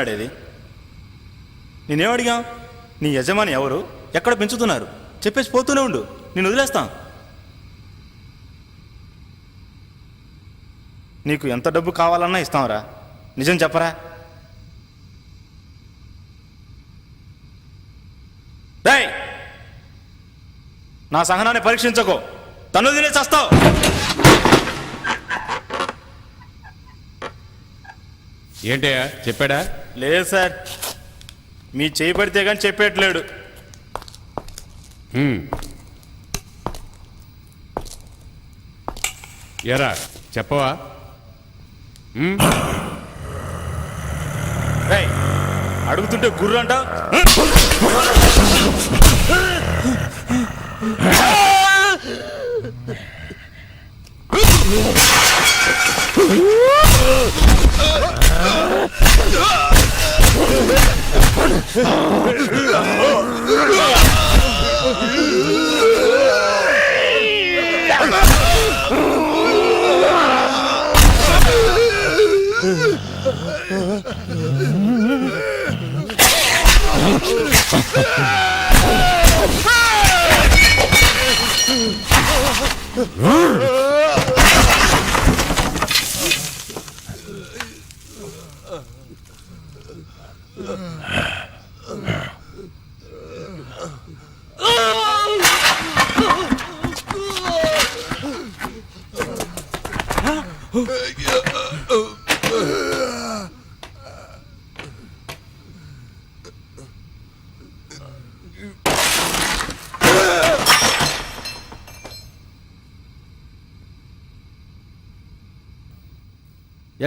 అడిగేది నేనేం అడిగా? నీ యజమాని ఎవరు, ఎక్కడ పెంచుతున్నారు చెప్పేసి పోతూనే ఉండు, నేను వదిలేస్తాం. నీకు ఎంత డబ్బు కావాలన్నా ఇస్తాంరా, నిజం చెప్పరా? డేయ్, నా సహనాన్ని పరీక్షించకో, తను తినే చేస్తావు. ఏంటయ్యా చెప్పాడా? లేదు సార్, మీ చేయి పడితే కానీ చెప్పేట్లేడు. ఎరా చెప్పవా? అడుగుతుంటే గుర్రు అంట.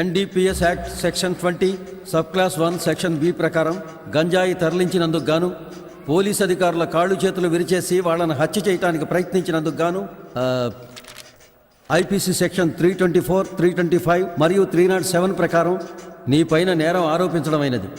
NDPS act section 20 sub class 1 section B ప్రకారం గంజాయి తరలించినందుకు గాను, పోలీస్ అధికారుల కాళ్ళు చేతులు విరిచేసి వాళ్ళని హత్య చేయడానికి ప్రయత్నించినందుకు గాను ఐపీసీ సెక్షన్ 324, 325 మరియు 307 ప్రకారం నీ పైన నేరం ఆరోపించడమైనది.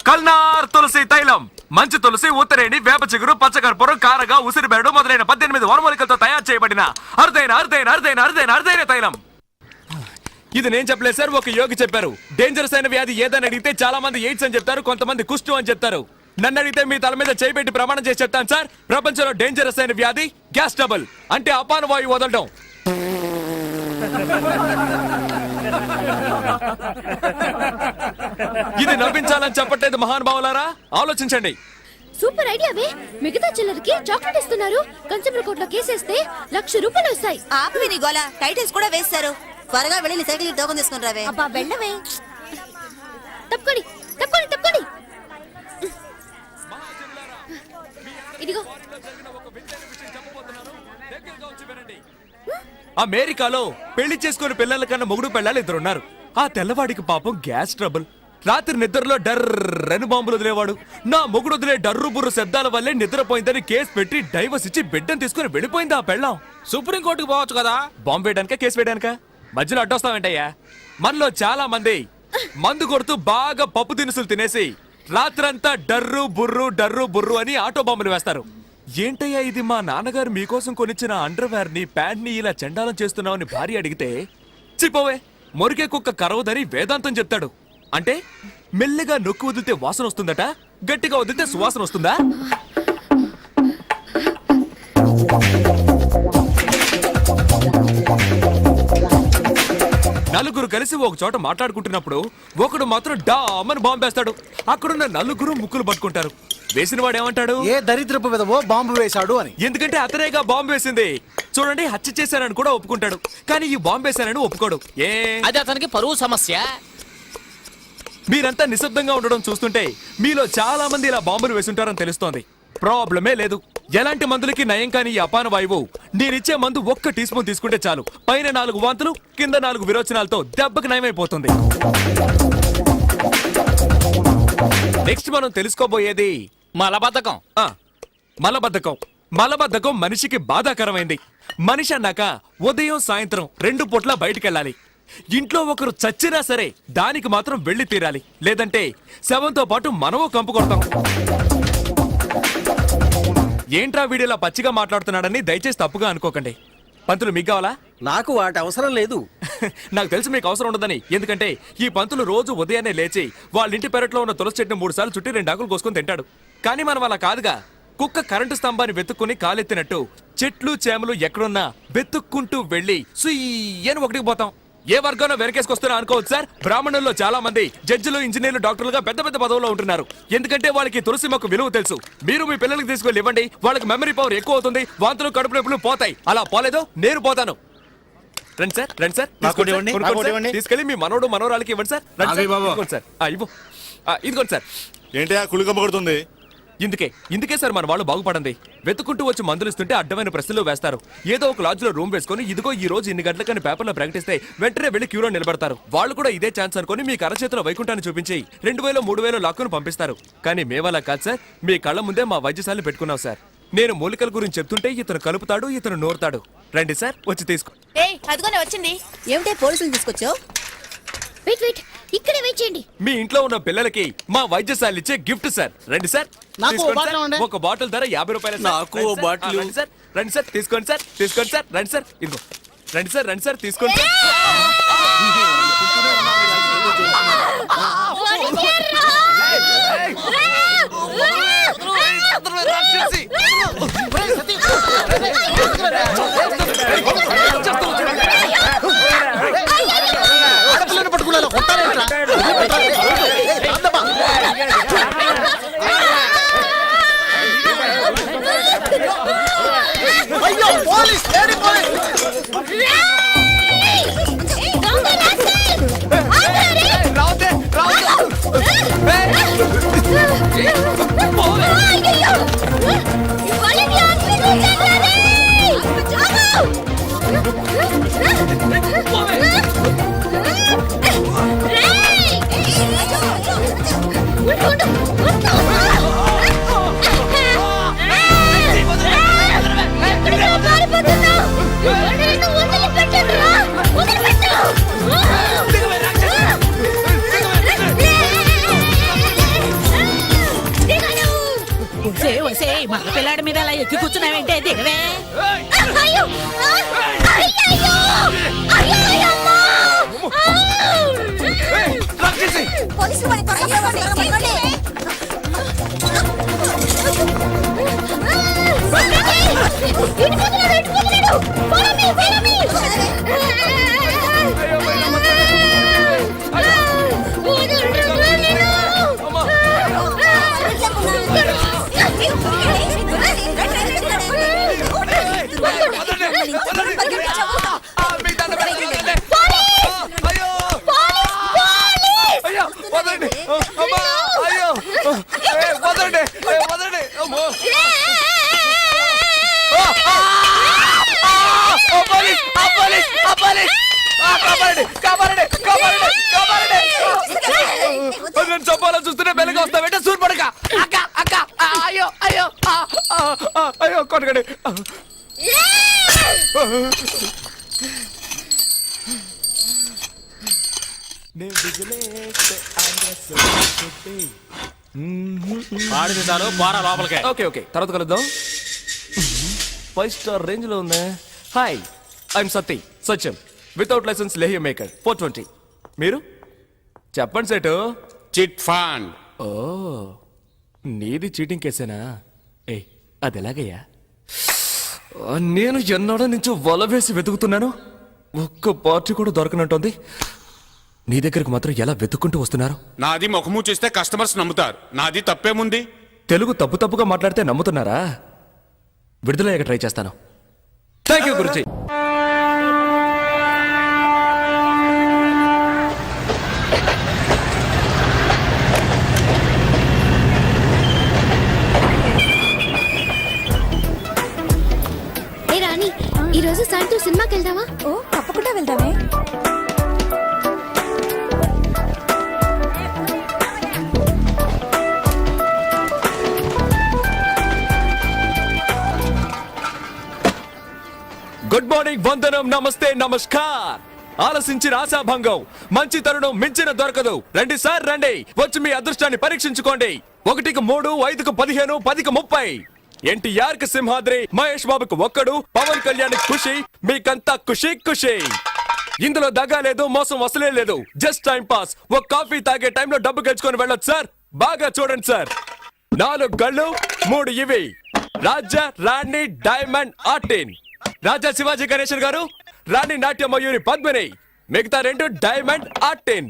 కల్నార్ తులసి తైలం, మంచి తులసి, ఉత్తరేణి, వేప చిగురు, పచ్చకర్పూరం, కారగా, ఉసిరిబేడు మొదలైన 18 వనమూలికలతో తయారు చేయబడిన అరుదైన అరుదైన అరుదైన అరుదైన అరుదైన తైలం. ఇది నేను చెప్పలేదు సార్, ఒక యోగి చెప్పారు. డేంజరస్ అయిన వ్యాధి ఏదని అడిగితే చాలా మంది ఎయిడ్స్ అని చెప్తారు, కొంతమంది కుష్టు అని చెప్తారు. నన్ను అడిగితే మీ తల మీద చేయిబెట్టి ప్రమాణం చేసి చెప్తాను సార్, ప్రపంచంలో డేంజరస్ అయిన వ్యాధి గ్యాస్ ట్రబుల్, అంటే అపాన వాయువు వదలడం. ఇది నవ్వించాలని చెప్పట్లేదు మహానుభావులారా, ఆలోచించండి. సూపర్ ఐడియావే. మిగతా చిల్లరకి చాక్లెట్ ఇస్తున్నారు. కన్స్యూమర్ కోర్టులో కేసేస్తే ₹1,00,000 వస్తాయి. ఆపి నీ గోల, టైటిల్స్ కూడా వేస్తారు. త్వరగా వెళ్ళి సైకిల్ టోకన్ తీసుకుని రావే. అబ్బా వెళ్ళవే. తప్పుకోండి తప్పుకోండి తప్పుకోండి. ఇదిగో. అమెరికాలో పెళ్లి చేసుకుని పిల్లల కన్నా మొగుడు పెళ్ళాలి ఇద్దరున్నారు. ఆ తెల్లవాడికి పాపం గ్యాస్ ట్రబుల్. రాత్రి నిద్రలో డర్రని బాంబులు వదిలేవాడు. నా మొగుడు వదిలే డర్రు బుర్రు శబ్దాల వల్లే నిద్రపోయిందని కేసు పెట్టి డైవర్స్ ఇచ్చి బిడ్డను తీసుకుని వెళ్ళిపోయింది ఆ పెళ్ళాం. సుప్రీంకోర్టుకు పోవచ్చు కదా, బాంబు వేయడానిక కేసు వేయడానిక? మధ్యలో అడ్డొస్తావేంటయ్యా? మనలో చాలా మంది మందు కొడుతూ బాగా పప్పు దినుసులు తినేసి రాత్రంతా డర్రు బుర్రు అని ఆటో బాంబులు వేస్తారు. ఏంటయ్యా ఇది, మా నాన్నగారు మీకోసం కొనిచ్చిన అండర్వేర్ ని, ప్యాంట్ ని ఇలా చండాలం చేస్తున్నావని భార్య అడిగితే, చిపోవే మొరికే కుక్క కరవదని వేదాంతం చెప్తాడు. అంటే మెల్లగా నొక్కి వదిలితే వాసన వస్తుందట, గట్టిగా వదిలితే సువాసన వస్తుందా? నలుగురు కలిసి ఒక చోట మాట్లాడుకుంటున్నప్పుడు ఒకడు మాత్రం డామని బాంబు వేస్తాడు. అక్కడున్న నలుగురు ముక్కులు పట్టుకుంటారు. వేసిన వాడు ఏమంటాడు? ఏ దరిద్రపు విధవో బాంబు వేశాడు అని. ఎందుకంటే అతనేగా బాంబు వేసింది. చూడండి, హత్య చేశానని కూడా ఒప్పుకుంటాడు, కానీ ఈ బాంబు వేశానని ఒప్పుకోడు. అది అతనికి పరువు సమస్య. మీరంతా నిశ్శబ్దంగా ఉండడం చూస్తుంటే మీలో చాలా మంది ఇలా బాంబులు వేసుంటారని తెలుస్తోంది. ప్రాబ్లమే లేదు. ఎలాంటి మందులకి నయం కాని ఈ అపాన వాయువు నేనిచ్చే మందు 1 టీ స్పూన్ తీసుకుంటే చాలు. పైన 4 వాంతులు, కింద 4 విరోచనాలతో దెబ్బకి నయమైపోతుంది. నెక్స్ట్ మనం తెలుసుకోబోయేది మలబద్ధకం. మలబద్ధకం మనిషికి బాధాకరమైంది. మనిషి అన్నాక ఉదయం సాయంత్రం 2 పూట్ల బయటికెళ్ళాలి. ఇంట్లో ఒకరు చచ్చినా సరే దానికి మాత్రం వెళ్లి తీరాలి, లేదంటే శవంతో పాటు మనము కంపు కొడతాం. ఏంట్రా వీడియోలా పచ్చిగా మాట్లాడుతున్నాడని దయచేసి తప్పుగా అనుకోకండి. పంతులు మీకు కావాలా? నాకు వాటి అవసరం లేదు. నాకు తెలుసు మీకు అవసరం ఉండదని. ఎందుకంటే ఈ పంతులు రోజు ఉదయాన్నే లేచి వాళ్ళ ఇంటి పెరట్లో ఉన్న తులసి చెట్టును 3 సార్లు చుట్టి 2 ఆకులు కోసుకొని తింటాడు. కానీ మనం అలా కాదుగా. కుక్క కరెంటు స్తంభాన్ని వెతుక్కుని కాలెత్తినట్టు చెట్లు చేమలు ఎక్కడున్నా వెతుక్కుంటూ వెళ్ళి సుయ్యని ఒకటికి పోతాం. ఏ వర్గంలో వెనకేసుకొస్తున్నా అనుకోవచ్చు సార్. బ్రాహ్మణుల్లో చాలా మంది జడ్జిలు, ఇంజనీర్లు, డాక్టర్లుగా పెద్ద పెద్ద పదవుల్లో ఉంటున్నారు. ఎందుకంటే వాళ్ళకి తులసి మొక్క విలువ తెలుసు. మీరు మీ పిల్లలకి తీసుకెళ్ళి ఇవ్వండి, వాళ్ళకి మెమరీ పవర్ ఎక్కువ అవుతుంది, వాంతులు కడుపు నొప్పులు పోతాయి. అలా పోలేదో నేను పోతాను. రండి సార్, రండి సార్, నాకు ఇవ్వండి, కొనుక్కోండి నాకు సార్. ఇవ్వండి. తీసుకెళ్ళి మీ మనోడు మనోరాలకి ఇవ్వండి సార్. రండి సార్, ఇదిగోండి సార్. ఇవ్వు. ఇదిగోండి సార్. ఏంటి కుళ్ళి కమ్మగడుతుంది? ఇందుకే సార్ మన వాళ్ళు బాగుపడండి. వెతుకుంటూ వచ్చి మందులు ఇస్తుంటే అడ్డమైన ప్రశ్నలు వేస్తారు. ఏదో ఒక లాడ్జ్ లో రూమ్ వేసుకొని ఇదిగో ఈ రోజు ఇన్ని గంటలకని పేపర్లో ప్రకటిస్తే వెంటనే వెళ్లి క్యూలో నిలబడతారు. వాళ్ళు కూడా ఇదే ఛాన్స్ అనుకుని మీకు అరచేతిలో వైకుంఠాన్ని చూపించి 2000 3000 లాక్కును పంపిస్తారు. కానీ మేమలా కాదు సార్. మీ కళ్ళ ముందే మా వైద్యశాల పెట్టుకున్నాం సార్. నేను మూలికల గురించి చెప్తుంటే ఇతను కలుపుతాడు, ఇతను నోరుతాడు. రండి సార్, వచ్చి తీసుకో. అదిగోనే వచ్చింది. ఏమిటే పోలీసులు తీసుకొచ్చావు? వెయిట్ ఇక్కడే వెయిట్ చేయండి. మీ ఇంట్లో ఉన్న పిల్లలకి మా వైద్యశాల ఇచ్చే గిఫ్ట్ సార్. రండి సార్, నాకు తీసుకోండి ఓ బాటిల్ సార్. ఇవ్వండి. ఒక బాటిల్ ధర 50 రూపాయలు సార్. నాకు రండి ఓ సార్. బాటిల్. రండి సార్, రండి సార్, తీసుకోండి సార్, తీసుకోండి సార్, రండి సార్, ఇదిగో రండి సార్, రండి సార్, తీసుకోండి సార్. రాక్షసి. పట్టుకున్నాను కొట్టారేంట్రా? అయ్యో పోలీస్ లేడీ పోలీస్. రావద్దే, రావద్దు. మగ పిల్లాడి మీద అలా ఎక్కి కూర్చున్నావేంటే దిగవే. రాక్షసి. పోలీసులు వాడిని త్వరగా పట్టుకోండి. నేను చంపాలని చూస్తూనే బెల్లగా వస్తా వెంట సూర్పడక. అక్క అక్క అయ్యో అయ్యో అయ్యో కొట్టకండి. వాడిని చాలు పోరా లోపలికే. ఓకే ఓకే, తర్వాత కలుద్దాం. 5 స్టార్ రేంజ్ లో ఉందా? Hi, I'm Satyam without license లేహ్య మేకర్ 420. మీరు చెప్పండి సేటు. Chit fund. ఓ, నీది చీటింగ్ కేసేనా? ఏ అది ఎలాగయ్యా? నేను ఎన్నాడో నుంచి వల వేసి వెతుకుతున్నాను, ఒక్క పార్టీ కూడా దొరకనంటోంది. నీ దగ్గరకు మాత్రం ఎలా వెతుక్కుంటూ వస్తున్నారు? నాది ముఖము చూస్తే కస్టమర్స్ నమ్ముతారు. నాది తప్పేముంది? తెలుగు తప్పుగా మాట్లాడితే నమ్ముతున్నారా? విడుదలయ్యాక ట్రై చేస్తాను. Thank you guruji. రాణి, ఈ రోజు సాయంత్రం సినిమాకి వెళ్దామా? ఓ తప్పకుండా వెళ్దామే. గుడ్ మార్నింగ్, వందనం, నమస్తే, నమస్కార్. ఆలసించిన ఆశాభంగం, మంచి తరుణం మించిన దొరకదు. రండి సార్ రండి, వచ్చి మీ అదృష్టాన్ని పరీక్షించుకోండి. 1కి 3, 5కి 15, 10కి 30. ఎన్టీఆర్ కి సింహాద్రి, మహేష్ బాబుకు ఒక్కడు, పవన్ కళ్యాణ్ ఖుషి, మీకంతా ఖుషి ఖుషి. ఇందులో దగా లేదు, మోసం అసలే లేదు. Just time pass. ఒక కాఫీ తాగే టైంలో డబ్బు గెలుచుకొని వెళ్ళొచ్చు సార్. బాగా చూడండి సార్. 4 గళ్ళు, 3 ఇవి. రాజా, రాణి, డైమండ్, ఆర్టిన్. రాజా శివాజీ గణేశన్ గారు, రాణి నాట్య మయూరి పద్మిని, మిగతా 2 డైమండ్, ఆర్టిన్.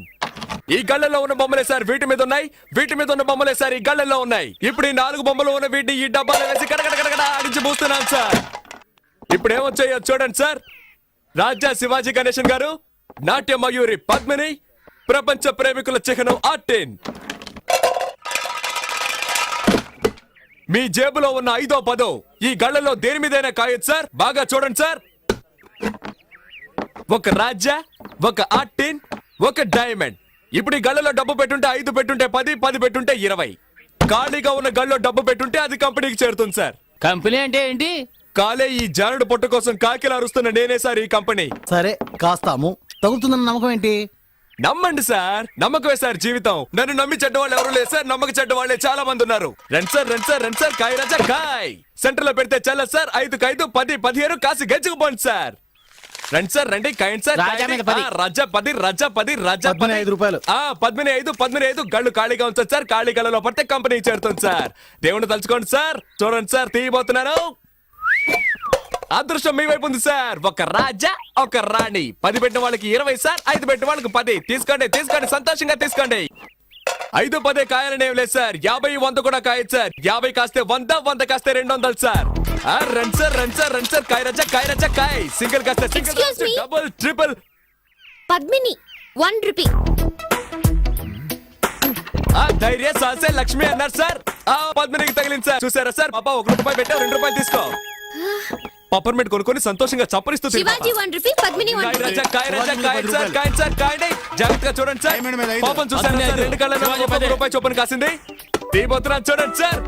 ఈ గళ్ళలో ఉన్న బొమ్మలే సార్ వీటి మీద ఉన్నాయి, వీటి మీద ఉన్న బొమ్మలే సార్ ఈ గళ్ళల్లో ఉన్నాయి. ఇప్పుడు ఈ 4 బొమ్మలు ఉన్న వీటిని ఈ డబ్బాలో వేసి కడగడ ఆడించి పూస్తున్నాను సార్. ఇప్పుడు ఏమొచ్చాయో చూడండి సార్. రాజా శివాజీ గణేశన్ గారు, నాట్య మయూరి పద్మిని, ప్రపంచ ప్రేమికుల చిహ్నం ఆర్టిన్. మీ జేబులో ఉన్న 5వ 10 ఈ గళ్ళలో దేని మీదైనా కాయొచ్చు సార్. బాగా చూడండి సార్. ఒక రాజా, ఒక ఆర్టిన్, ఒక డైమండ్. ఇప్పుడు ఈ గళ్ళలో డబ్బు పెట్టుంటే 5 పెట్టుంటే 10, 10 పెట్టుంటే 20. ఖాళీగా ఉన్న గళ్ళలో డబ్బు పెట్టుంటే అది కంపెనీకి చేరుతుంది సార్. కంపెనీ అంటే ఏంటి? కాలే ఈ జానుడు పొట్ట కోసం కాకిలా అరుస్తున్న నేనే సార్ ఈ కంపెనీ. సరే కాస్తాము, తగులుతుందన్న నమ్మకం ఏంటి? నమ్మండి సార్, నమ్మకమే సార్ జీవితం. నన్ను నమ్మి చెడ్డ వాళ్ళు ఎవరు లేదు సార్, నమ్మక చెడ్డ వాళ్ళే చాలా మంది ఉన్నారు. రండి సార్, రండి సార్, రండి సార్. కాయ రాజా కాయ్. సెంటర్ లో పెడితే చల్ల సార్. 5కు 5, 10, 15 కాసి గెచ్చుకుపోండి సార్. రండి సార్, రండి. కాయండి సార్. రాజా మీద 10. రాజా 10, రాజా 10, రాజా 15 రూపాయలు. 15 గళ్ళు ఖాళీగా ఉంచండి సార్. ఖాళీ గళ్ళలో పడితే కంపెనీ చేరుతుంది సార్. దేవుని తలుచుకోండి సార్. చూడండి సార్, తీయబోతున్నాను. అదృష్టం మీ వైపు ఉంది సార్. ఒక రాజా, ఒక రాణి. 10 పెట్టిన వాళ్ళకి 20 సార్, 5 పెట్టిన వాళ్ళకి 10. తీసుకోండి, తీసుకోండి, సంతోషంగా తీసుకోండి. 5, 10 కాయాలని ఏం లేదు సార్. 50, 100 కూడా కాయచ్చు సార్. 50 కాస్తే 100, 100 కాస్తే 200 సార్. రండి సార్, రండి సార్, రండి సార్. కాయ రాజా, కాయ రాజా, కాయ్. సింగిల్ కాస్తే single, Excuse me? Double, triple. Padmini 1 rupee. ధైర్య సాసే లక్ష్మి అన్నారు సార్. పద్మినికి తగిలింది సార్. చూసారా సార్, పాప 1 రూపాయి పెట్టావు, 2 రూపాయలు తీసుకో. పప్పర్మెంట్ కొనుక్కొని సంతోషంగా చప్పరిస్తూ శివాజీ 1 రూపీ, పద్మిని 1 రూపీ. జాగ్రత్తగా చూడండి సార్. పాపం చూసారు సార్, 2 కళ్ళలో 1 రూపాయి చొప్పున కాసింది. తీబోతున్నా చూడండి సార్.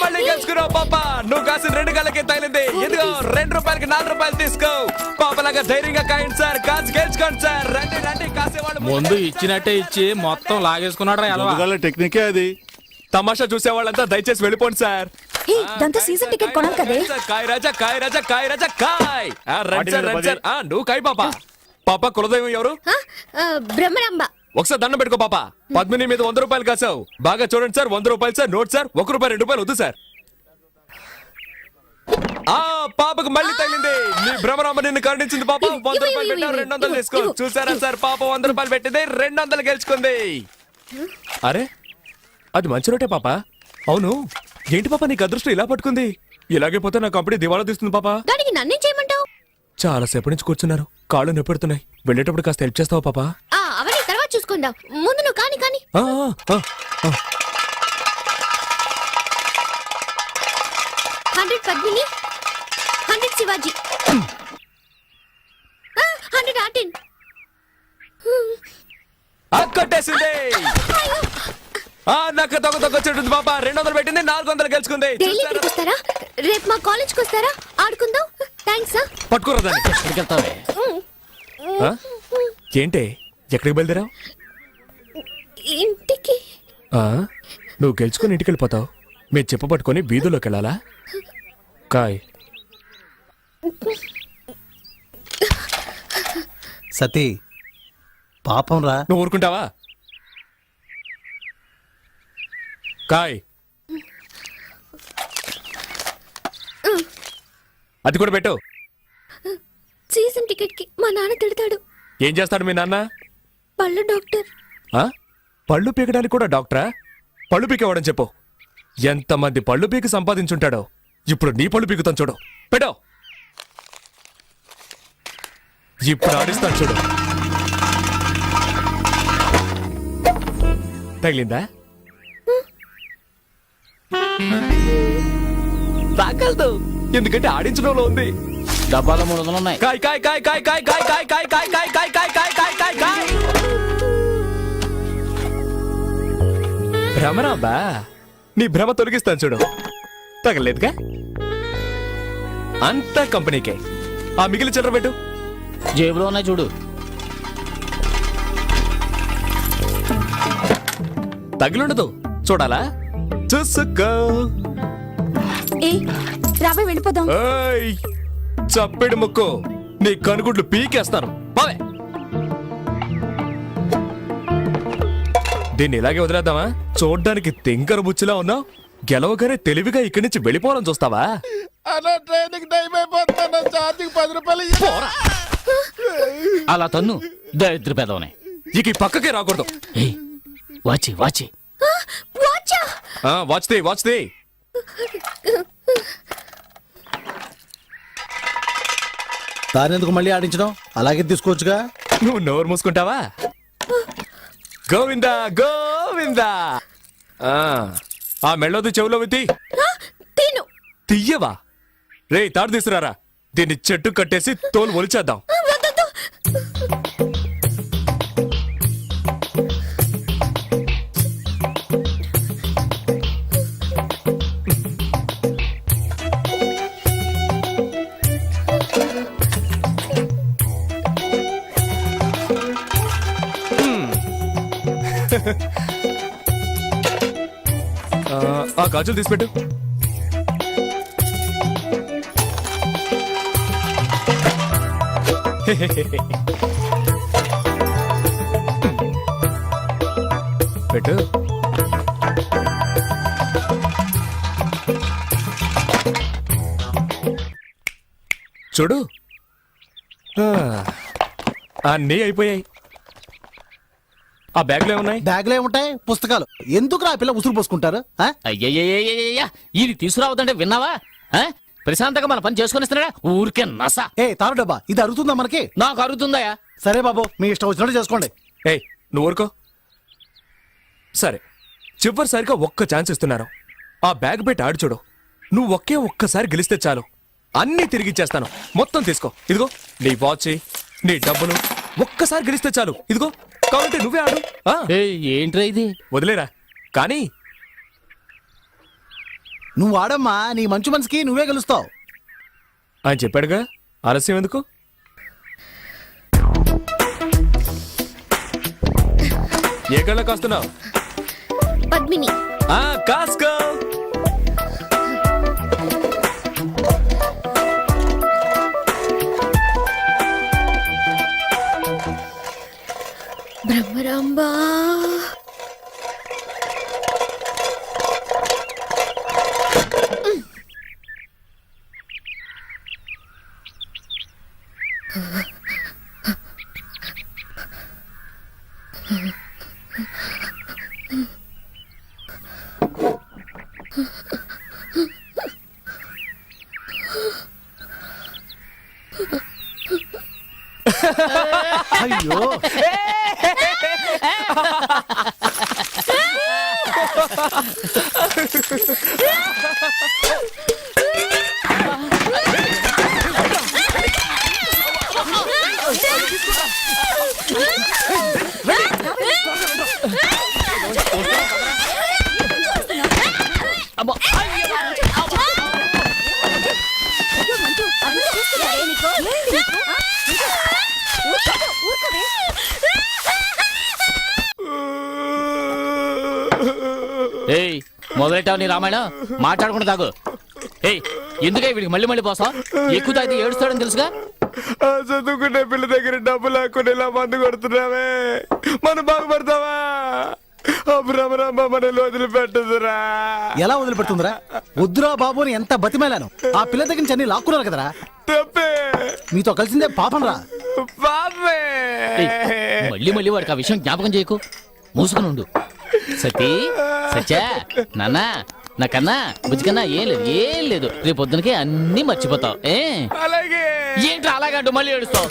మళ్ళీ గెలుచుకున్నావు పాప. నువ్వు కాసిన 2 కళ్ళకే తగిలింది. ఇదిగో 2 రూపాయలకి 4 రూపాయలు తీసుకో. పాపలాగా ధైర్యంగా కాయండి సార్. కాసు గెలుచుకోండి సార్. రండి, రండి. కాసేవాళ్ళు ముందు ఇచ్చినట్టే ఇచ్చి మొత్తం లాగేసుకున్నాడు ఎలా టెక్నికే అది. తమాషా చూసే వాళ్ళంతా దయచేసి వెళ్ళిపోండి సార్. దాంతో సీజన్ టికెట్ కొనాలి కదే. కాయ్ రాజా, కాయ్ రాజా, కాయ్ రాజా, కాయ్. రండి సార్, రండి సార్. నువ్వు కాయ్ పాప. పాప కులదైవం ఎవరు? బ్రహ్మరాంబ. ఒకసారి దండం పెట్టుకో పాప. పద్మిని మీద 100 రూపాయలు కాసావు. బాగా చూడండి సార్. 100 రూపాయలు సార్. Note sir. 1 రూపాయి 2 రూపాయలు వద్దు సార్. పాపకు మళ్ళీ తగిలింది. నీ భ్రమరాంబ నిన్ను కరుణించింది పాప. 100 రూపాయలు పెట్టావు, 200 తీసుకో. చూసారా సార్, పాప 100 రూపాయలు పెట్టింది, 200 గెలుచుకుంది. అరే, అది మంచి రోటే పాప. అవును, ఏంటి పాప నీకు అదృష్టం ఇలా పట్టుకుంది? ఇలాగే పోతే నా కంపెనీ దివాళా తీస్తుంది పాప. దానికి నన్నేం చేయమంటావు? చాలా సేపటి నుంచి కూర్చున్నారు, కాళ్ళు నొప్పెడుతున్నాయి. వెళ్ళేటప్పుడు కాస్త హెల్ప్ చేస్తావా పాప? అవన్నీ తర్వాత చూసుకుందాం. ముందు నువ్వు కాని కాని. 100 పద్మిని, 100 శివాజీ, 100 ఆర్టిన్. కొట్టేసింది. నాకు దొంగ చెట్టుంది పాప. 200 పెట్టింది, 400 గెలుచుకుంది. డైలీ ఇక్కడికి వస్తారా? రేపు మా కాలేజ్కి వస్తారా? ఆడుకుందాం. థ్యాంక్స్. పట్టుకోరా దాన్ని. ఏంటే, ఎక్కడికి బయలుదేరావు? ఇంటికి. నువ్వు గెలుచుకుని ఇంటికి వెళ్ళిపోతావు. మీరు చెప్ప పట్టుకొని వీధుల్లోకి వెళ్ళాలా? కాయ్. సతీ, పాపం రా. నువ్వు ఊరుకుంటావా? కాయ్. అది కూడా పెట్టు. సీజన్ టికెట్ కి మా నాన్న తిడతాడు. ఏం చేస్తాడు మీ నాన్న? పళ్ళు డాక్టర్. పళ్ళు పీకడానికి కూడా డాక్టరా? పళ్ళు పీకేవాడని చెప్పు. ఎంతమంది పళ్ళు పీకి సంపాదించుంటాడో. ఇప్పుడు నీ పళ్ళు పీకుతాను చూడు. పెట్టో. ఇప్పుడు ఆడిస్తాను చూడు. తగిలిందా? తాగలదు, ఎందుకంటే ఆడించడంలో ఉంది. డబ్బాలో 300 ఉన్నాయి. కాయ్ కాయ్ కాయ్ కాయ్ కాయ్ కాయ్ కాయ్ కాయ్ కాయ్ కాయ్ కాయ్ కాయ్ కాయ్ కాయ్ కాయ్ కాయ్. భ్రమరాంబా, నీ భ్రమ తొలగిస్తాను చూడు. తగలేదుగా? అంతా కంపెనీకే. మిగిలిన చిల్లర పెట్టు. జేబులో ఉన్నాయి చూడు. తగిలుండదు, చూడాలా? చూసుకో. ఏ రాబోయ్ వెళ్ళిపోదాం. ఏయ్ చప్పెడు ముక్కు నీ కనుగుడ్లు పీకేస్తాను బావే. దీన్ని ఇలాగే వదిలేద్దామా? చూడ్డానికి తెంకర బుచ్చిలా ఉన్నావు, గెలవగానే తెలివిగా ఇక్కడి నుంచి వెళ్ళిపోవాలని చూస్తావా? పోరా. అలా తన్ను దరిద్ర పెదవనే. ఇక ఈ పక్కకే రాకూడదు. వాచి వాచి వాచా వాచ్దే దారెందుకు మళ్ళీ ఆడించడం? అలాగే తీసుకోవచ్చుగా. నువ్వు నోరు మూసుకుంటావా? గోవిందా గోవిందా. ఆ మెళ్ళొద్దు చెవులో విత్తి తిను. తీయవా? రే తాడు తీసుకురారా, దీన్ని చెట్టు కట్టేసి తోలు ఒలిచేద్దాం. వద్దొద్దు. ఆ గాజులు తీసిపెట్టు. పెట్టు. చూడు అన్నీ అయిపోయాయి. ఆ బ్యాగ్లో ఏమున్నాయి? బ్యాగ్లో ఏముంటాయి? పుస్తకాలు. ఎందుకు ఆ పిల్ల ఉసురు పోసుకుంటారు? ఆ? అయ్యయ్యయ్యయ్యయ్యా ఇది తీసుకురావద్దంటే విన్నావా? ఆ? ప్రశాంతంగా మన పని చేసుకునిస్తున్నాడా? ఊరికే నస. ఏ తారు డబ్బా, ఇది అరుగుతుందా మనకి? నాకు అరుగుతుందయా? సరే బాబు, మీ ఇష్టం వచ్చినట్టు చేసుకోండి. ఏయ్ నువ్వు ఊరుకో. సరే చివరిసారిగా ఒక్క ఛాన్స్ ఇస్తున్నాను. ఆ బ్యాగ్ పెట్టి ఆడు చూడు. నువ్వు ఒక్కసారి గెలిస్తే చాలు, అన్నీ తిరిగిచ్చేస్తాను. మొత్తం తీసుకో. ఇదిగో నీ వాచ్, నీ డబ్బులు. ఒక్కసారి గెలిస్తే చాలు. ఇదిగో కావాలంటే నువ్వే ఆడు. ఏంట్రా ఇది? వదిలేరా కానీ నువ్వు ఆడమ్మా, నీ మంచు మనసుకి నువ్వే గెలుస్తావు. ఆయన చెప్పాడుగా, ఆలస్యం ఎందుకు? ఏ కళ్ళ కాస్తున్నావు? పద్మిని. కాస్కో. బ్రహ్మరాంబా. అయ్యో ఏయ్ మొదలెట్టావు నీ రామాయణం? మాట్లాడకుండా తాగు. ఏయ్ ఎందుకే వీడికి మళ్ళీ మళ్ళీ పోసా? ఎక్కువ తాగితే ఏడుస్తాడని తెలుసుగా. చదువుకునే పిల్ల దగ్గర డబ్బు లేకుండా ఇలా మందు కొడుతున్నావే, మనం బాగుపడతావా? మనలో వదిలిపెట్టదురా. ఎలా వదిలిపెడుతుందిరా? వద్దురా బాబు అని ఎంత బతిమేలాను. ఆ పిల్ల దగ్గర నుంచి అన్ని లాక్కున్నారు కదరా. తప్పే. మీతో కలిసిందే పాపం రా. పాపే. మళ్ళీ మళ్ళీ వాడికి ఆ విషయం జ్ఞాపకం చేయకు. మూసుకుని ఉండు. సతీ సత్యా నాన్న నాకన్నా బుజ్జికన్నా ఏం లేదు రేపు పొద్దునకి అన్ని మర్చిపోతావు. అలాగే. ఏంట్రా అలాగంటూ మళ్ళీ ఏడుస్తావు?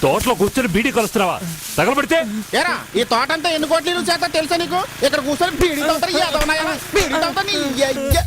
తోటలో కూర్చొని బీడీ కలుస్తున్నావా? తగలబడితే ఏరా ఈ తోట అంతా ఎన్ని కోట్ల చేత తెలుసా నీకు? ఇక్కడ కూర్చొని బీడీ తోటలు ఏదవున్నాయా? బీడీ తోట నీ అయ్య.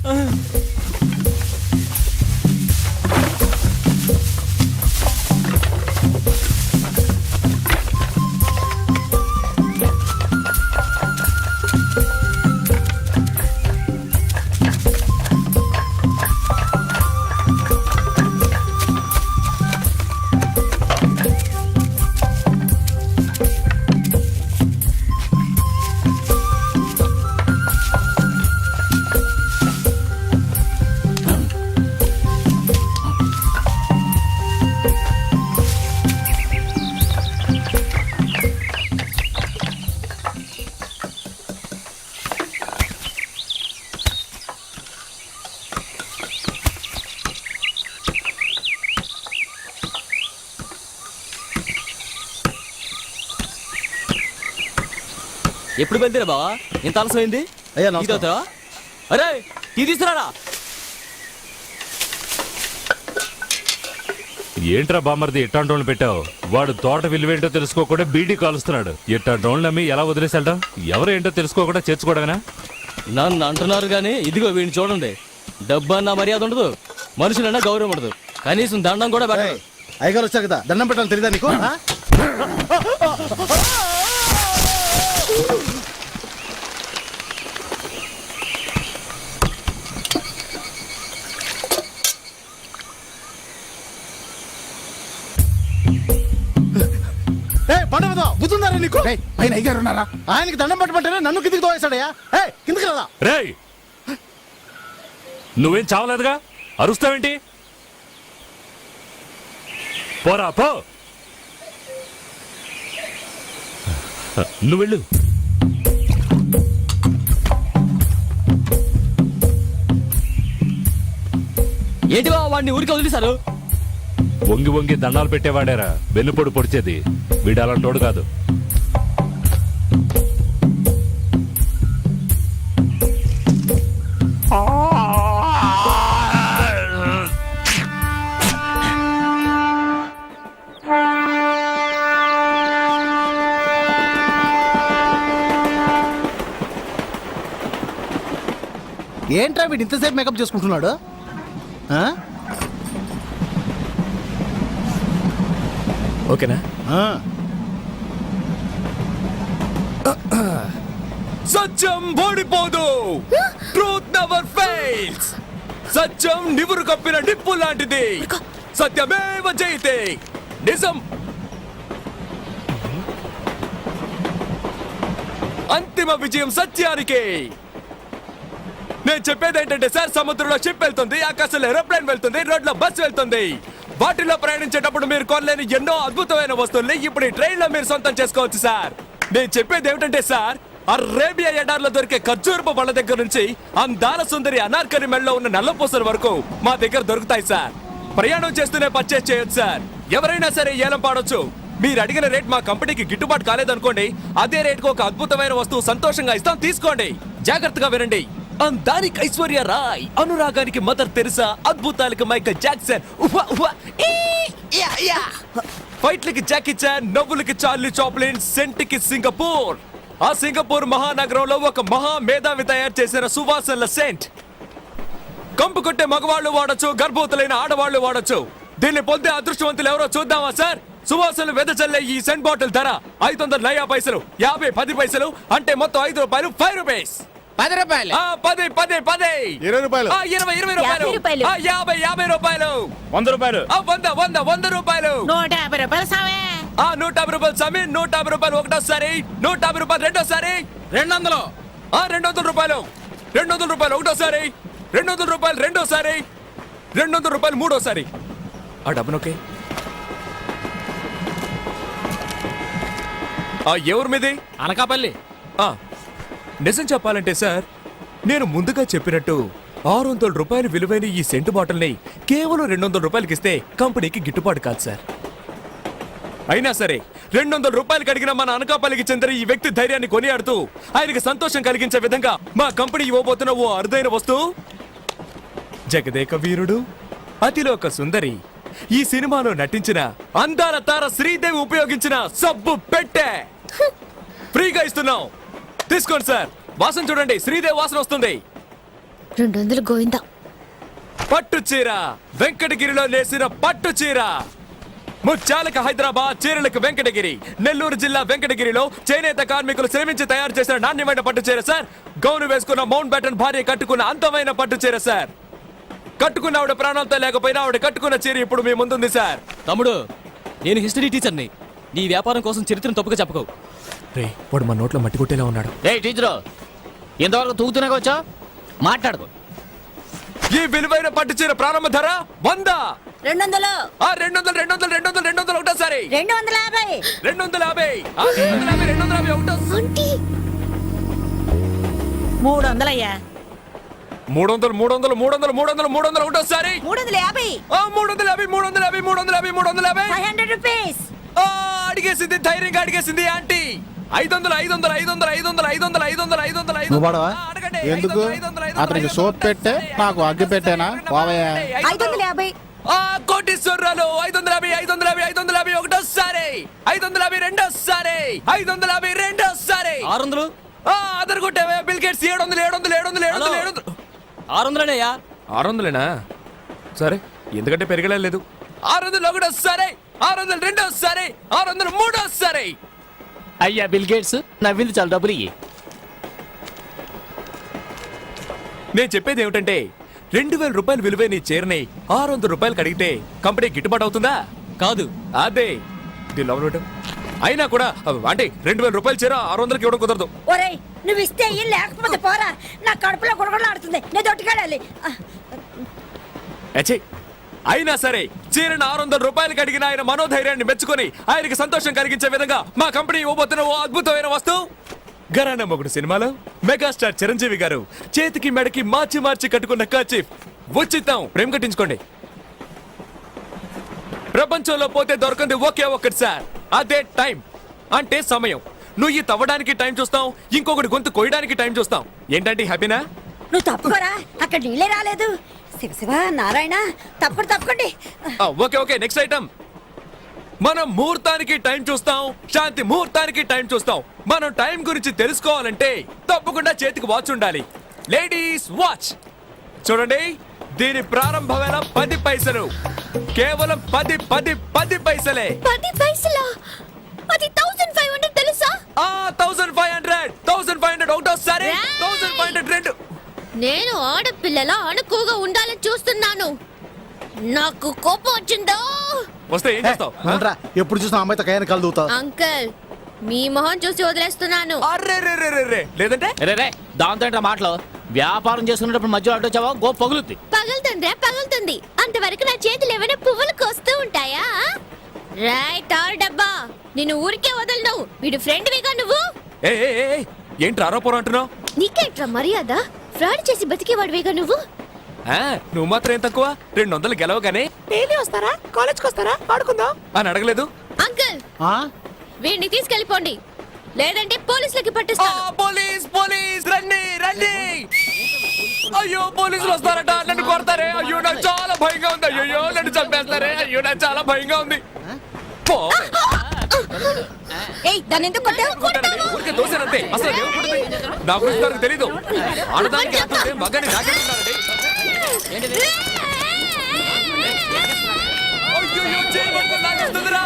ఎప్పుడు బయలుదేరా బావా? ఇంత ఆలస్యమైంది. అయ్యా నమస్కారం. అరే ఇది తీసుకురాడా? ఏంట్రా బామ్మర్ది ఇట్టాంటోళ్ళు పెట్టావు? వాడు తోట విలువేంటో తెలుసుకోకుండా బీడీ కాలుస్తున్నాడు. ఇట్టాంటోళ్ళు నమ్మి ఎలా వదిలేసాడో? ఎవరు ఏంటో తెలుసుకోకుండా చేర్చుకోవడమేనా? నన్ను అంటున్నారు కానీ ఇదిగో వీడిని చూడండి. డబ్బు అన్న మర్యాద ఉండదు, మనుషులన్నా గౌరవం ఉండదు, కనీసం దండం కూడా పెట్టదు. అయ్యగారు వచ్చారు కదా, దండం పెట్టాలి తెలియదా నీకు? ఆ? బుద్ధుందారా నీకు? ఆయన అయ్యారు ఉన్నారా? ఆయనకి దండం పెట్టమంటేనే నన్ను కిందికి తోవేశాడయ్యా. కిందికి రాదా? రేయ్, నువ్వేం చావలేదుగా, అరుస్తావేంటి? పోరా పో. నువ్వు వెళ్ళు. ఏంటి బావ వాడిని ఊరికి వదిలేశారు? వంగి వంగి దండాలు పెట్టేవాడేరా వెన్నుపొడి పొడిచేది. వీడు అలాంటోడు కాదు. ఏంట్రా వీడు ఇంతసేపు మేకప్ చేసుకుంటున్నాడు? ఆ? ఓకేనా? ఆ. సత్యం ఓడిపోదు. Truth never fails. సత్యం నివురు కప్పిన నిప్పు లాంటిది. సత్యమేవ జయతే. నిజం అంతిమ విజయం సత్యానికి. నేను చెప్పేది ఏంటంటే సార్, సముద్రంలో షిప్ వెళ్తుంది, ఆకాశంలో ఏరోప్లేన్ వెళ్తుంది, రోడ్లో బస్సు వెళ్తుంది. వాటిలో ప్రయాణించేటప్పుడు మీరు కొనలేని ఎన్నో అద్భుతమైన వస్తువుల్ని ఇప్పుడు ఈ ట్రైన్ లో మీరు సొంతం చేసుకోవచ్చు సార్. నేను చెప్పేది ఏమిటంటే సార్, అరేబియా ఎడార్లో దొరికే ఖర్జూరపు పళ్ళ దగ్గర నుంచి అందాల సుందరి అనార్కలి మెడలో ఉన్న నల్లపూసల వరకు మా దగ్గర దొరుకుతాయి సార్. ప్రయాణం చేస్తూనే పర్చేస్ చేయొచ్చు సార్. ఎవరైనా సరే ఏలం పాడొచ్చు. మీరు అడిగిన రేట్ మా కంపెనీకి గిట్టుబాటు కాలేదనుకోండి, అదే రేట్కు ఒక అద్భుతమైన వస్తువు సంతోషంగా ఇస్తాం, తీసుకోండి. జాగ్రత్తగా వినండి. అందానికి ఐశ్వర్య రాయ్, అనురాగానికి మదర్ తెరిసా, అద్భుతాలకి మైకల్ జాక్సన్, ఫైట్లకి జాకీ చాన్, నవ్వులకి చార్లీ చాప్లిన్, సెంట్కి సింగపూర్. ఆ సింగపూర్ మహానగరంలో ఒక మహా మేధావి తయారు చేసిన సువాసనల సెంట్. కంపు కొట్టే మగవాళ్ళు వాడచ్చు, గర్భవతులైన ఆడవాళ్లు వాడచ్చు. దీన్ని పొందే అదృష్టవంతులు ఎవరో చూద్దామా సార్? సువాసనలు వెదజల్లే ఈ సెంట్ బాటిల్ ధర 500 పైసలు, 50 10 పైసలు, అంటే మొత్తం 5 రూపాయలు, 5 రూపీస్. 10 రూపాయలు, 10 10 10, 20 రూపాయలు, 20 20 రూపాయలు, 50 50 రూపాయలు, 100 రూపాయలు, 100 100 రూపాయలు, 150 రూపాయలు సామే. 150 రూపాయలు సమీ, 150 రూపాయలు ఒకటోసారి, 150 రూపాయలు రెండోసారి, 200 200 రూపాయలు, 200 రూపాయలు ఒకటోసారి, 200 రూపాయలు రెండోసారి, 200 రూపాయలు మూడోసారి. ఆ డబ్బునొకే ఎవరి మీది? అనకాపల్లి. నిజం చెప్పాలంటే సార్, నేను ముందుగా చెప్పినట్టు 600 రూపాయలు విలువైన ఈ సెంటు బాటిల్ని కేవలం 200 రూపాయలకి ఇస్తే కంపెనీకి గిట్టుబాటు కాదు సార్. అయినా సరే 200 రూపాయలకి అడిగిన మన అనకాపల్లికి చెందిన ఈ వ్యక్తి ధైర్యాన్ని కొనియాడుతూ ఆయనకి సంతోషం కలిగించే విధంగా మా కంపెనీ ఇవ్వబోతున్న ఓ అరుదైన వస్తువు, జగదేక వీరుడు, అతిలోక సుందరి, ఈ సినిమాలో నటించిన అందాల తార శ్రీదేవి ఉపయోగించిన సబ్బు పెట్టే ఫ్రీగా ఇస్తున్నాం. తీసుకోండి సార్. వాసన చూడండి, శ్రీదేవి వాసన వస్తుంది. 200 గోవిందా. పట్టు చీర, వెంకటగిరిలో నేసిన పట్టు చీర. ముత్యాలకు హైదరాబాద్, చీరలకు వెంకటగిరి. నెల్లూరు జిల్లా వెంకటగిరిలో చేనేత కార్మికులు శ్రమించి తయారు చేసిన నాణ్యమైన పట్టు చీర సార్. గౌను వేసుకున్న మౌంట్ బ్యాటన్ భార్య కట్టుకున్న అందమైన పట్టు చీర సార్. కట్టుకున్న ఆవిడ ప్రాణాలతో లేకపోయినా ఆవిడ కట్టుకున్న చీర ఇప్పుడు మీ ముందుంది సార్. తమ్ముడు, నేను హిస్టరీ టీచర్ని. నీ వ్యాపారం కోసం చరిత్రను తప్పుగా చెప్పకు. రే, వాడు మన నోట్లో మట్టి కొట్టేలా ఉన్నాడు. ఏ టీచరు, ఇంతవరకు తూగుతూనే వచ్చా? మాట్లాడుకో. ఈ విలువైన పట్టు చీర ప్రారంభ ధర 100. 200. 200 ఒకటోసారి. 250. 250. 250 ఒకటోసారి. ఆంటీ 300 అయ్యా. 300 ఒకటోసారి. 350. 350. 500 రూపీస్. అడిగేసింది, ధైర్యంగా అడిగేసింది ఆంటీ. 500. నువ్వు పడవా? ఎందుకు? అతనికి సోప్ పెట్టే, నాకు అగ్గి పెట్టేనా? పోవయ్యా. 550. కోటీశ్వరరాలు. 550 ఒకటోసారి. 550 రెండోసారి. 550 రెండోసారి. 600. అదర్ కొట్టావే బిల్ గేట్స్. 700. 600నేయ్యా. 600లేనా? సరే, ఎందుకంటే పెరగలేదు. 600 ఒకటోసారి. 600 రెండోసారి. 600 మూడోసారి. అయ్యా బిల్ గేట్స్, నవ్వింది చాలా డబ్బులు ఇయ్యి. నేను చెప్పేది ఏమిటంటే 2000 రూపాయలు విలువే నీ చీరని 600 రూపాయలు అడిగితే కంపెనీ గిట్టుబాటు అవుతుందా? కాదు. అదే దీని లోపల పెట్టు. అయినా కూడా అంటే 2000 రూపాయలు చీర 600కి ఇవ్వడం కుదరదు. ఒరేయ్, నువ్వు ఇస్తే ఇల్లు లేకపోతే పోరా. నా కడుపులో గుడగడలాడుతుంది. నేను దొట్టుకెళ్ళాలి. అచ్చే, అయినా సరే చీరను 600 రూపాయలకి అడిగిన ఆయన మనోధైర్యాన్ని మెచ్చుకొని ఆయనకి సంతోషం కలిగించే విధంగా మా కంపెనీ ఇవ్వబోతున్న ఓ అద్భుతమైన వస్తువు. ఘరానా మొగుడు సినిమాలో మెగాస్టార్ చిరంజీవి గారు చేతికి మెడకి మార్చి కట్టుకున్న కర్చీఫ్ ఉచితం. ప్రేమ కట్టించుకోండి. ప్రపంచంలో పోతే దొరకంది ఒకే ఒక్కటి సార్, అదే టైం. అంటే సమయం. నువ్వు ఈ తవ్వడానికి టైం చూస్తాం, ఇంకొకటి గొంతు కొయ్యడానికి టైం చూస్తాం. ఏంటంటే హ్యాపీనా? నువ్వు తప్పుకోరా, అక్కడ నీళ్ళే రాలేదు. శివ శివ నారాయణ, తప్పకండి. Okay next item. మనం ముహూర్తానికి టైం చూస్తాం, శాంతి ముహూర్తానికి టైం చూస్తాం. మనం టైం గురించి తెలుసుకోవాలంటే తప్పకుండా చేతికి వాచ్ ఉండాలి. లేడీస్ వాచ్ చూడండి. దీని ప్రారంభ వేళ 10 పైసలు. కేవలం 10 పైసలే. 10 పైసలా? అది 1500 తెలుసా? 1500 ఒకటోసారి. 1500 రెండు. నేను ఆడపిల్లల అణుకుగా ఉండాలని చూస్తున్నాను. నాకు కోపం వచ్చిందో. వస్తే ఏం చేస్తావు? అవునరా, ఎప్పుడు చూసిన అమ్మాయితో కయ్యాన్ని కలుదుతావు. అంకుల్, మీ మొహం చూసి వదిలేస్తున్నాను. అర్రే లేదంటే రే దాంతో ఏంట్రా మాటలు? వ్యాపారం చేసుకునేటప్పుడు మధ్యలో అడ్డొచ్చావా గో పగులుద్ది. పగులుతుంది. అంతవరకు నా చేతులు ఏమైనా పువ్వులు కోస్తూ ఉంటాయా? రైట్ ఆర్ డబ్బా, నిన్ను ఊరికే వదలను. వీడు ఫ్రెండ్ విగా నువ్వు. ఏంటి ఆరోపణ అంటున్నావు? నీకేంట్రా మర్యాద? ఫ్రాడ్ చేసి బతికేవాడివేగా నువ్వు. నువ్వు మాత్రం ఏం తక్కువ? 200 గెలవగానే డైలీ వస్తారా? కాలేజ్కి వస్తారా? ఆడుకుందాం అని అడగలేదు. అంకుల్, వీడిని తీసుకెళ్ళిపోండి, లేదంటే పోలీసులకి పట్టిస్తాను. పోలీస్ రండి. అయ్యో, పోలీసులు వస్తారట. నన్ను కొడతారే. అయ్యో, నాకు చాలా భయంగా ఉంది. అయ్యో, నన్ను చంపేస్తారే. అయ్యో, నాకు చాలా భయంగా ఉంది. దాన్ని ఎందుకు కొట్టావు? ఊరికే దోసేనంతే. అసలు నా గురించి నాకు తెలీదు. ఆడదానికి అంటుంటే మగాని నాకేంటున్నారండి. అయ్యో, చేయి పట్టుకొని లాగేస్తుందిరా.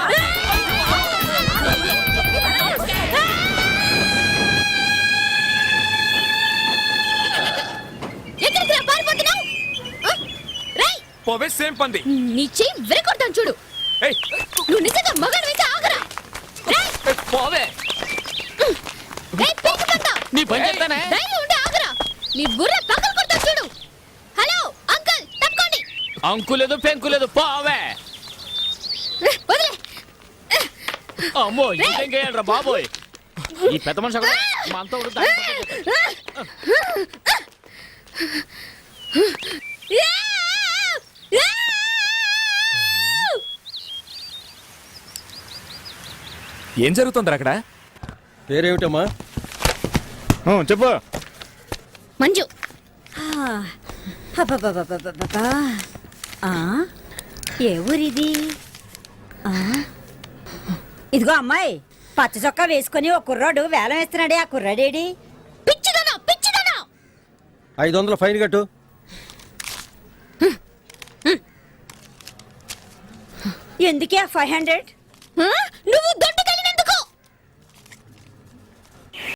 ఎక్కడికి రా పారిపోతున్నావు? పోవే సేమ్ పంది. నీ చెయ్యి విరగొడతాను చూడు. ఏయ్, నువ్వు నిజంగా మగాడివైతే ఆగరా. పోవే. నీ పని చెప్తానే. ధైర్యం ఉంటే ఆగరా. నీ బుర్ర పగలు కొడతాను చూడు. హలో అంకుల్, తప్పుకోండి. అంకులేదు పెంకులేదు, పోవే. వదిలే. అమ్మో, ఇంకేం చేయాలరా బాబోయ్. ఈ పెద్ద మనిషి అక్కడ మనతో ఏం జరుగుతుంది అక్కడ? పేరేమిటమ్మా? చెప్పు. మంజు. ఏ ఊరిది ఆ? ఇదిగో అమ్మాయి, పచ్చ చొక్కా వేసుకుని ఒక కుర్రాడు వేలం వేస్తున్నాడే, ఆ కుర్రాడేడి? పిచ్చిదనా పిచ్చిదనా 500 ఫైన్ కట్టు. ఎందుకే 500?